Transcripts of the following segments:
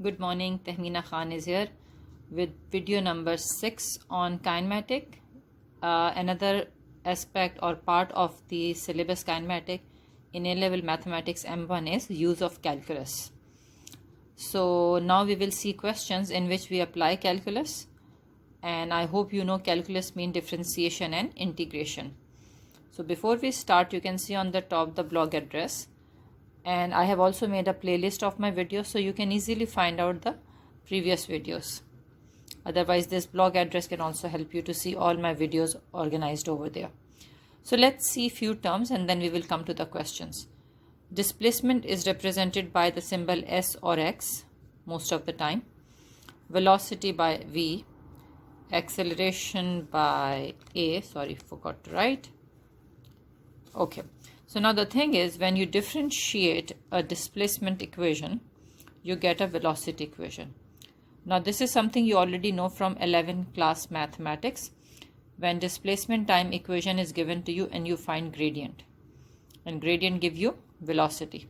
Good morning, Tehmeena Khan is here with video number 6 on kinematic. Another aspect or part of the syllabus kinematic in A-level mathematics M1 is use of calculus. So now we will see questions in which we apply calculus, and I hope you know calculus means differentiation and integration. So before we start, you can see on the top the blog address, and I have also made a playlist of my videos so you can easily find out the previous videos. Otherwise, this blog address can also help you to see all my videos organized over there. So let's see few terms and then we will come to the questions. Displacement is represented by the symbol S or X most of the time. Velocity by V. Acceleration by A. Sorry, forgot to write. Okay. So now the thing is, when you differentiate a displacement equation, you get a velocity equation. Now this is something you already know from 11th class mathematics, when displacement time equation is given to you and you find gradient, and gradient give you velocity.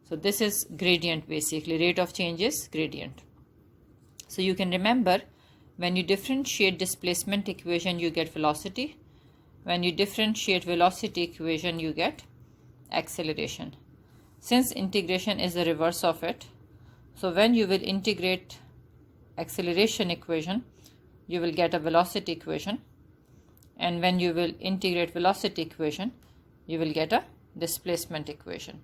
So this is gradient, basically rate of change is gradient. So you can remember, when you differentiate displacement equation you get velocity. When you differentiate velocity equation you get acceleration. Since integration is the reverse of it, so when you will integrate acceleration equation you will get a velocity equation, and when you will integrate velocity equation you will get a displacement equation.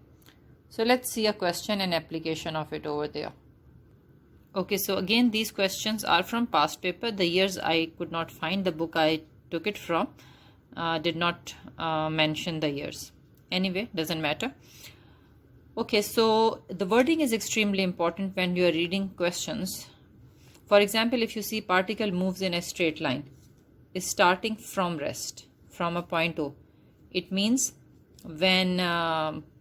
So let's see a question and application of it over there. Okay, so again these questions are from past paper. The years I could not find, the book I took it from did not mention the years. Anyway, doesn't matter. Okay, so the wording is extremely important when you are reading questions. For example, if you see particle moves in a straight line, is starting from rest, from a point O. It means when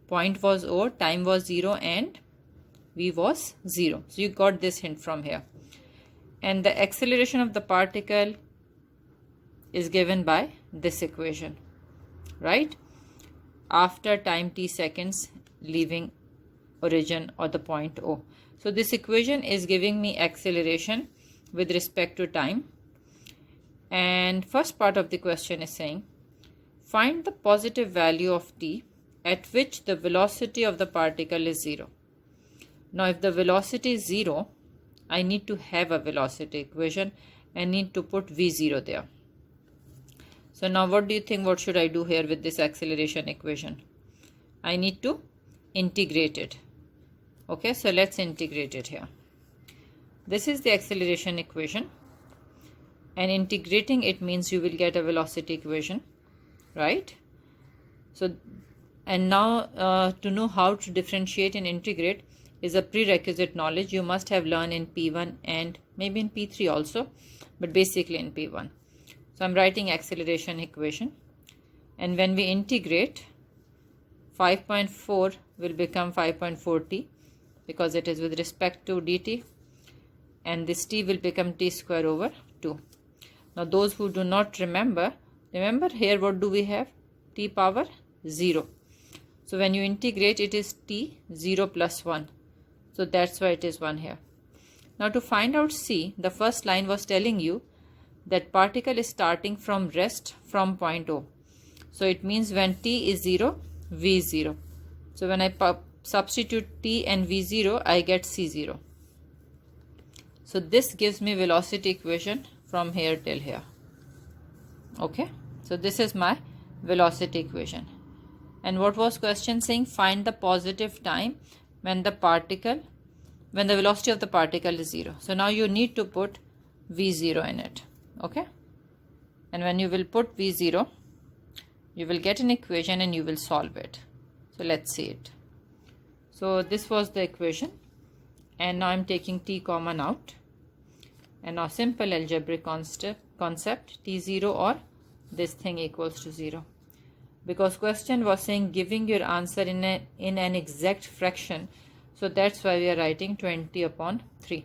point was O, time was 0 and V was 0. So you got this hint from here. And the acceleration of the particle is given by this equation, right? After time t seconds leaving origin or the point O. So this equation is giving me acceleration with respect to time. And first part of the question is saying, find the positive value of t at which the velocity of the particle is 0. Now if the velocity is 0, I need to have a velocity equation and need to put v0 there. So now what do you think, what should I do here with this acceleration equation? I need to integrate it. Okay, so let's integrate it here. This is the acceleration equation, and integrating it means you will get a velocity equation, right? So, and now to know how to differentiate and integrate is a prerequisite knowledge you must have learned in P1 and maybe in P3 also, but basically in P1. So I'm writing acceleration equation, and when we integrate, 5.4 will become 5.4t because it is with respect to dt, and this t will become t square over 2. Now those who do not remember here what do we have? T power 0. So when you integrate it is t 0 plus 1. So that's why it is 1 here. Now to find out c, the first line was telling you that particle is starting from rest from point O. So it means when t is 0, v is 0. So when I substitute t and v0, I get c0. So this gives me velocity equation from here till here. Okay, so this is my velocity equation. And what was question saying? Find the positive time when the velocity of the particle is 0. So now you need to put v0 in it. Okay, and when you will put v0 you will get an equation and you will solve it. So let's see it. So this was the equation, and now I'm taking t common out, and now simple algebraic concept t0 or this thing equals to 0, because question was saying giving your answer in an exact fraction, so that's why we are writing 20/3.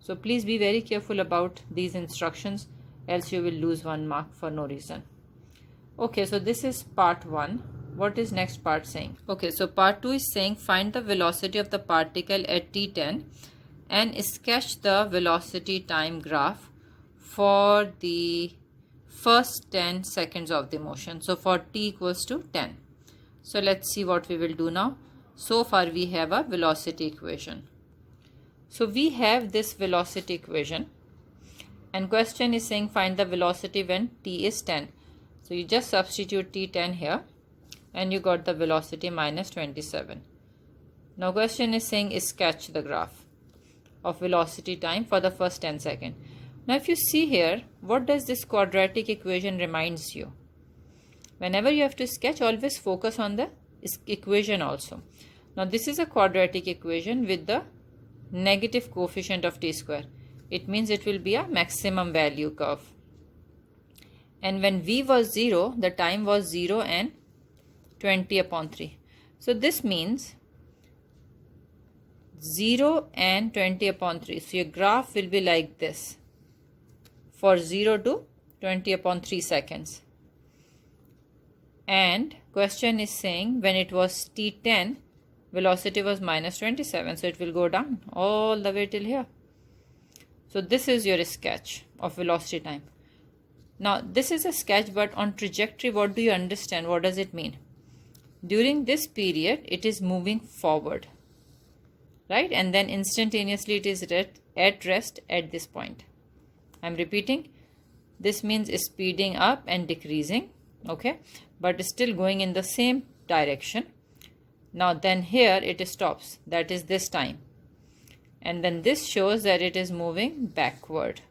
So please be very careful about these instructions, else you will lose 1 mark for no reason. Okay, so this is part 1. What is next part saying? Okay, so part 2 is saying find the velocity of the particle at t10 and sketch the velocity time graph for the first 10 seconds of the motion. So for t equals to 10. So let's see what we will do now. So far we have a velocity equation. So we have this velocity equation, and question is saying find the velocity when t is 10. So you just substitute t10 here and you got the velocity minus 27. Now question is saying sketch the graph of velocity time for the first 10 seconds. Now if you see here, what does this quadratic equation reminds you? Whenever you have to sketch, always focus on the equation also. Now this is a quadratic equation with the negative coefficient of t square. It means it will be a maximum value curve. And when v was 0, the time was 0 and 20 upon 3. So this means 0 and 20 upon 3. So your graph will be like this for 0 to 20 upon 3 seconds. And question is saying when it was t10, velocity was minus 27. So it will go down all the way till here. So this is your sketch of velocity time. Now this is a sketch, but on trajectory, what do you understand? What does it mean? During this period, it is moving forward, right? And then instantaneously it is at rest at this point. I'm repeating. This means speeding up and decreasing, okay? But still going in the same direction. Now then here it stops. That is this time. And then this shows that it is moving backward,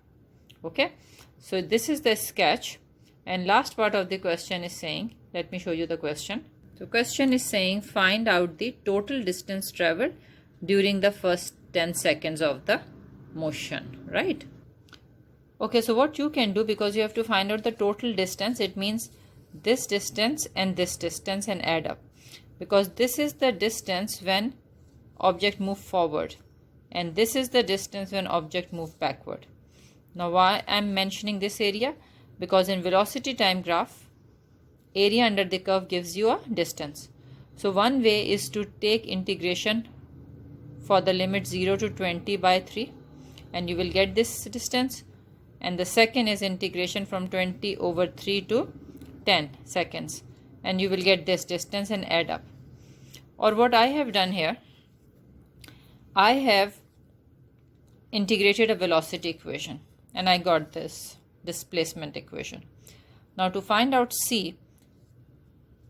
okay? So this is the sketch, and last part of the question is saying, let me show you the question. The question is saying find out the total distance traveled during the first 10 seconds of the motion, right? Okay, so what you can do, because you have to find out the total distance, it means this distance and add up, because this is the distance when object move forward and this is the distance when object move backward. Now why I'm mentioning this area? Because in velocity time graph, area under the curve gives you a distance. So one way is to take integration for the limit 0 to 20 by 3 and you will get this distance, and the second is integration from 20 over 3 to 10 seconds and you will get this distance and add up. Or what I have done here, I have integrated a velocity equation and I got this displacement equation. Now to find out C,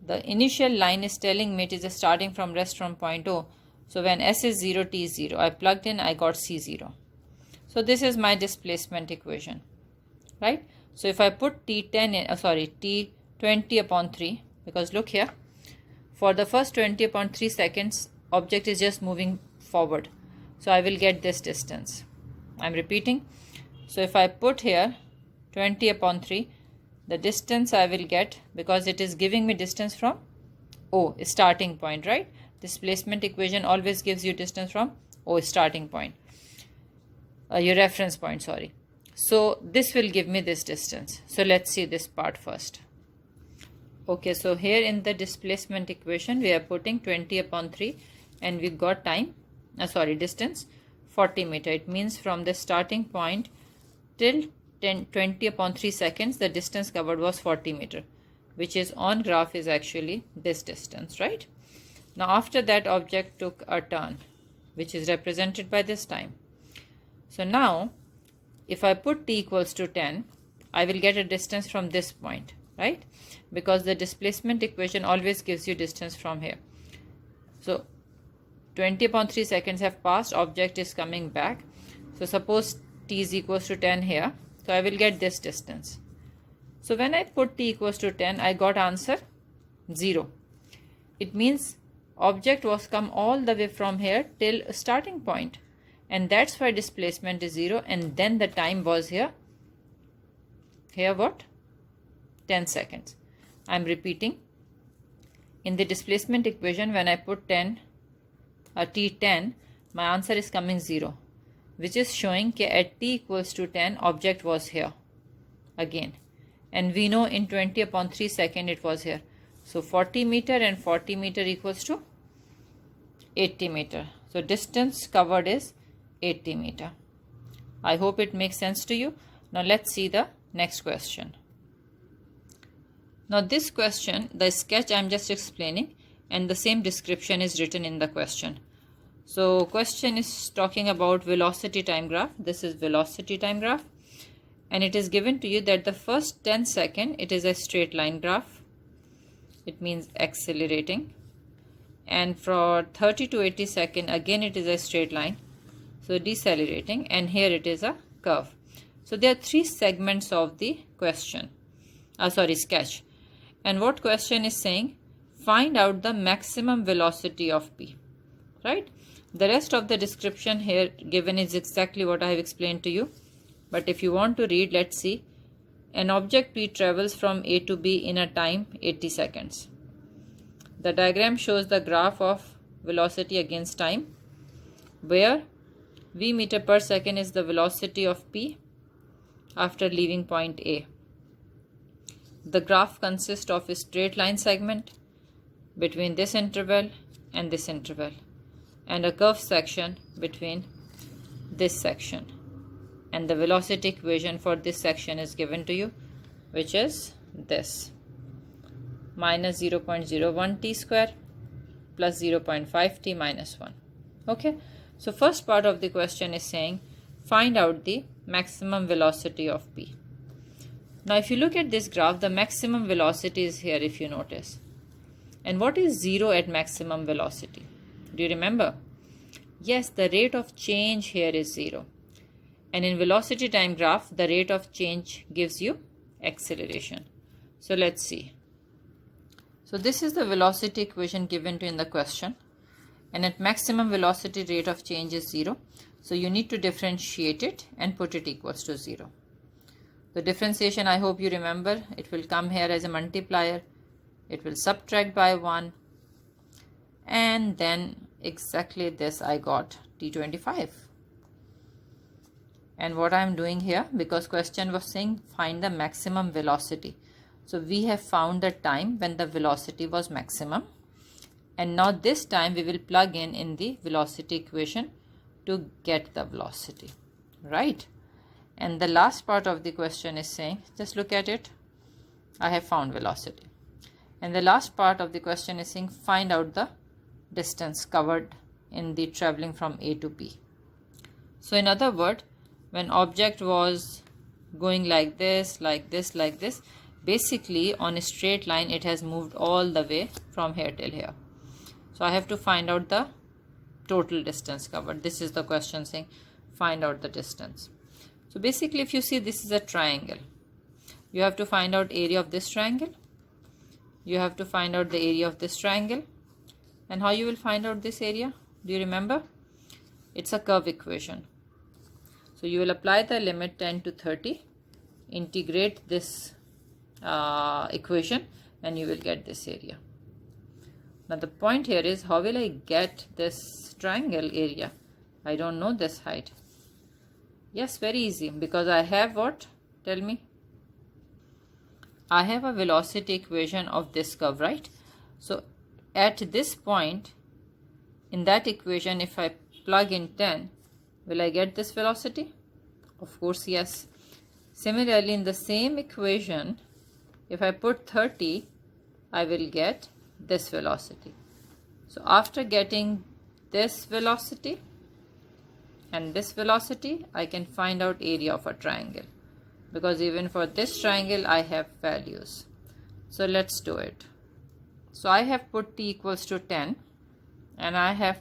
the initial line is telling me it is starting from rest from point O. So when S is 0, T is 0, I plugged in, I got C0. So this is my displacement equation, right? So if I put T10 in, T20 upon 3, because look here, for the first 20 upon 3 seconds, object is just moving forward. So I will get this distance. I'm repeating. So if I put here 20 upon 3, the distance I will get, because it is giving me distance from O, starting point, right? Displacement equation always gives you distance from O, starting point. Your reference point, sorry. So this will give me this distance. So let's see this part first. Okay, so here in the displacement equation, we are putting 20 upon 3 and we got distance 40 meter. It means from the starting point till 20 upon 3 seconds, the distance covered was 40 meter, which is on graph is actually this distance, right? Now after that, object took a turn, which is represented by this time. So now if I put t equals to 10, I will get a distance from this point, right? Because the displacement equation always gives you distance from here. So 20 upon 3 seconds have passed, object is coming back. So suppose t is equals to 10 here, so I will get this distance. So when I put t equals to 10, I got answer 0. It means object was come all the way from here till starting point, and that's why displacement is 0, and then the time was here what? 10 seconds. I'm repeating. In the displacement equation, when I put T10, my answer is coming 0, which is showing that at t equals to 10, object was here again. And we know in 20 upon 3 seconds it was here. So 40 meter and 40 meter equals to 80 meter. So distance covered is 80 meter. I hope it makes sense to you. Now let's see the next question. Now this question, the sketch I'm just explaining, and the same description is written in the question. So question is talking about velocity time graph. This is velocity time graph, and it is given to you that the first 10 seconds it is a straight line graph. It means accelerating. And for 30 to 80 seconds again it is a straight line, so decelerating, and here it is a curve. So there are three segments of the question, sketch. And what question is saying? Find out the maximum velocity of P, right? The rest of the description here given is exactly what I have explained to you. But if you want to read, let's see. An object P travels from A to B in a time 80 seconds. The diagram shows the graph of velocity against time, where v meter per second is the velocity of P after leaving point A. The graph consists of a straight line segment between this interval and this interval, and a curved section between this section. And the velocity equation for this section is given to you, which is this: minus 0.01 t square plus 0.5 t minus 1. Okay, so first part of the question is saying find out the maximum velocity of P. Now if you look at this graph, the maximum velocity is here, if you notice. And what is 0 at maximum velocity? Do you remember? Yes, the rate of change here is 0. And in velocity time graph, the rate of change gives you acceleration. So let's see. So this is the velocity equation given to in the question. And at maximum velocity, rate of change is 0. So you need to differentiate it and put it equals to 0. The differentiation, I hope you remember, it will come here as a multiplier. It will subtract by 1. And then exactly this I got, T25. And what I am doing here, because question was saying find the maximum velocity. So we have found the time when the velocity was maximum. And now this time we will plug in the velocity equation to get the velocity, right? And the last part of the question is saying, just look at it, I have found velocity. And the last part of the question is saying find out the distance covered in the traveling from A to B. So in other words, when object was going like this, like this, like this, basically on a straight line it has moved all the way from here till here. So I have to find out the total distance covered. This is the question saying find out the distance. So basically if you see, this is a triangle. You have to find out area of this triangle. You have to find out the area of this triangle. And how you will find out this area? Do you remember? It's a curve equation. So you will apply the limit 10 to 30, integrate this equation, and you will get this area. Now the point here is, how will I get this triangle area? I don't know this height. Yes, very easy, because I have what? Tell me. I have a velocity equation of this curve, right? So at this point in that equation, if I plug in 10, will I get this velocity? Of course, yes. Similarly, in the same equation, if I put 30, I will get this velocity. So after getting this velocity and this velocity, I can find out area of a triangle, because even for this triangle I have values. So let's do it. So I have put t equals to 10 and I have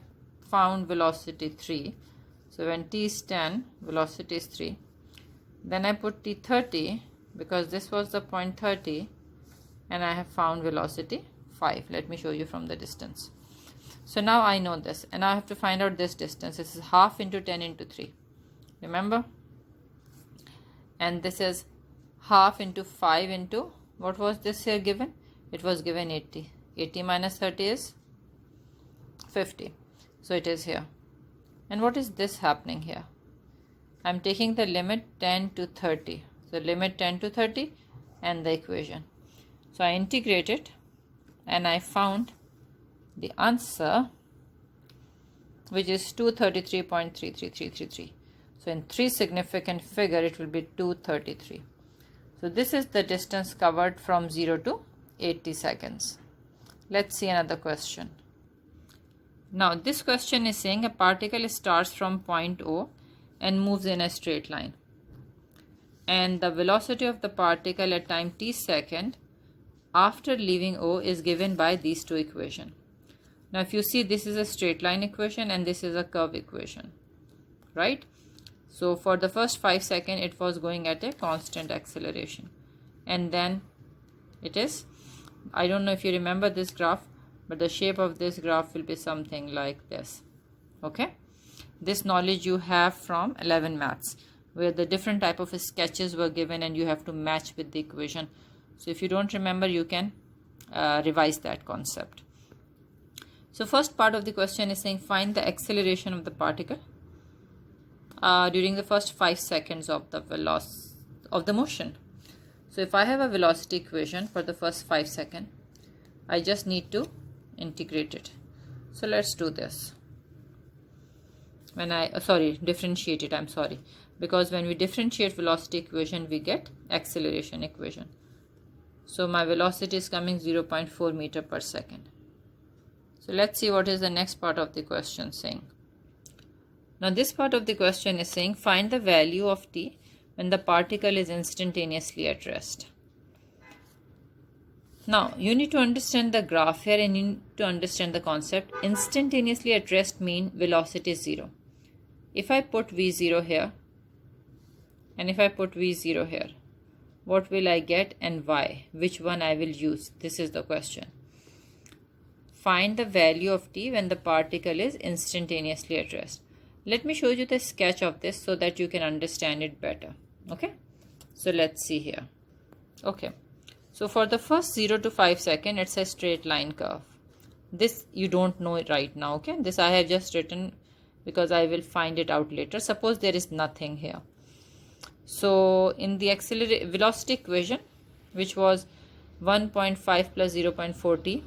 found velocity 3. So when t is 10, velocity is 3. Then I put t 30 because this was the point 30, and I have found velocity 5. Let me show you from the distance. So now I know this, and I have to find out this distance. This is half into 10 into 3. Remember? And this is half into 5 into, what was this here given? It was given 80. 80 minus 30 is 50. So it is here. And what is this happening here? I am taking the limit 10 to 30. So limit 10 to 30 and the equation. So I integrate it and I found the answer which is 233.33333. So in 3 significant figure, it will be 233. So this is the distance covered from 0 to 80 seconds. Let's see another question. Now this question is saying a particle starts from point O and moves in a straight line. And the velocity of the particle at time t second after leaving O is given by these two equations. Now if you see, this is a straight line equation and this is a curve equation, right? So for the first 5 seconds it was going at a constant acceleration, and then it is, I don't know if you remember this graph, but the shape of this graph will be something like this. Okay, this knowledge you have from 11 maths, where the different type of sketches were given and you have to match with the equation. So if you don't remember, you can revise that concept. So first part of the question is saying find the acceleration of the particle during the first 5 seconds of the velocity of the motion. So if I have a velocity equation for the first 5 seconds, I just need to integrate it. So let's do this. When I differentiate it, I'm sorry, because when we differentiate velocity equation, we get acceleration equation. So my velocity is coming 0.4 meter per second. So let's see what is the next part of the question saying. Now this part of the question is saying find the value of t when the particle is instantaneously at rest. Now you need to understand the graph here and you need to understand the concept. Instantaneously at rest mean velocity is 0. If I put v0 here and if I put v0 here, what will I get and why? Which one I will use? This is the question. Find the value of t when the particle is instantaneously at rest. Let me show you the sketch of this so that you can understand it better. Okay, so let's see here. Okay, so for the first 0 to 5 seconds, it's a straight line curve. This you don't know it right now. Okay, this I have just written because I will find it out later. Suppose there is nothing here. So in the velocity equation, which was 1.5 plus 0.4 t,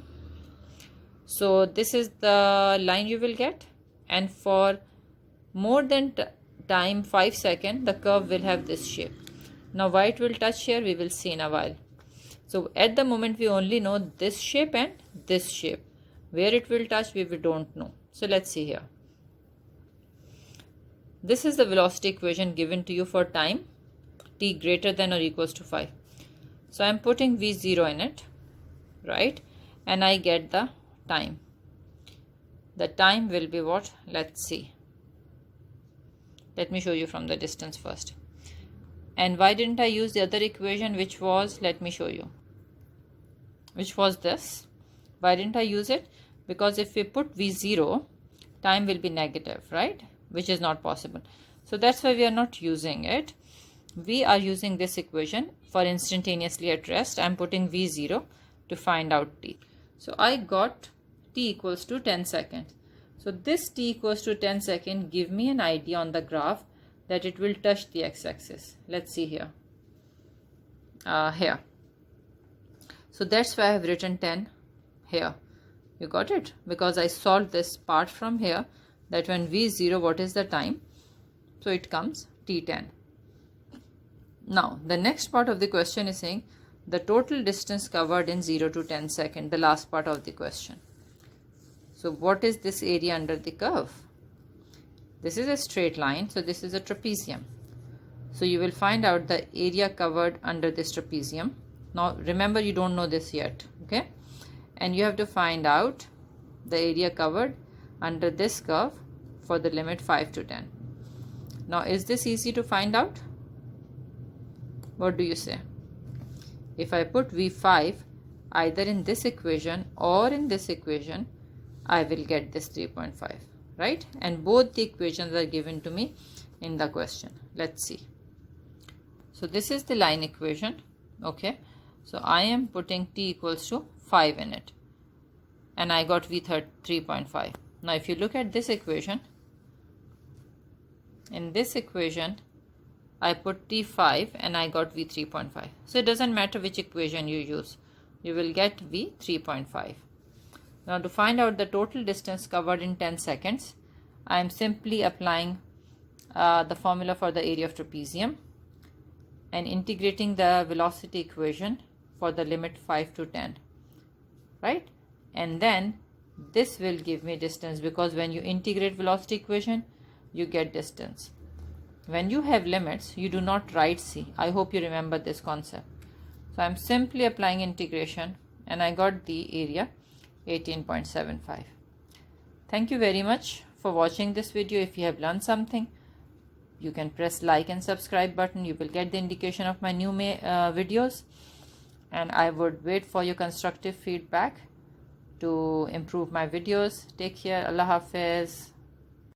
so this is the line you will get, and for more than time 5 seconds, the curve will have this shape. Now why it will touch here, we will see in a while. So at the moment we only know this shape and this shape. Where it will touch, we don't know. So let's see here. This is the velocity equation given to you for time t greater than or equals to 5. So I am putting v0 in it, right? And I get the time. The time will be what? Let's see. Let me show you from the distance first. And why didn't I use the other equation, which was, let me show you, which was this? Why didn't I use it? Because if we put v0, time will be negative, right? Which is not possible. So that's why we are not using it. We are using this equation for instantaneously at rest. I'm putting v0 to find out t. So I got t equals to 10 seconds. So this t equals to 10 seconds give me an idea on the graph that it will touch the x-axis. Let's see here. Here. So that's why I have written 10 here. You got it? Because I solved this part from here, that when v0, what is the time? So it comes t10. Now the next part of the question is saying the total distance covered in 0 to 10 seconds, the last part of the question. So what is this area under the curve? This is a straight line, so this is a trapezium. So you will find out the area covered under this trapezium. Now remember, you don't know this yet, okay? And you have to find out the area covered under this curve for the limit 5 to 10. Now is this easy to find out? What do you say? If I put v5 either in this equation or in this equation, I will get this 3.5, right? And both the equations are given to me in the question. Let's see. So this is the line equation, okay? So I am putting t equals to 5 in it, and I got v 3.5. Now if you look at this equation, in this equation I put t5 and I got v 3.5. So it doesn't matter which equation you use, you will get v 3.5. Now to find out the total distance covered in 10 seconds, I'm simply applying the formula for the area of trapezium and integrating the velocity equation for the limit 5 to 10, right? And then this will give me distance, because when you integrate velocity equation you get distance. When you have limits, you do not write c. I hope you remember this concept. So I'm simply applying integration and I got the area 18.75. Thank you very much for watching this video. If you have learned something, you can press like and subscribe button. You will get the indication of my new videos, and I would wait for your constructive feedback to improve my videos. Take care. Allah Hafiz.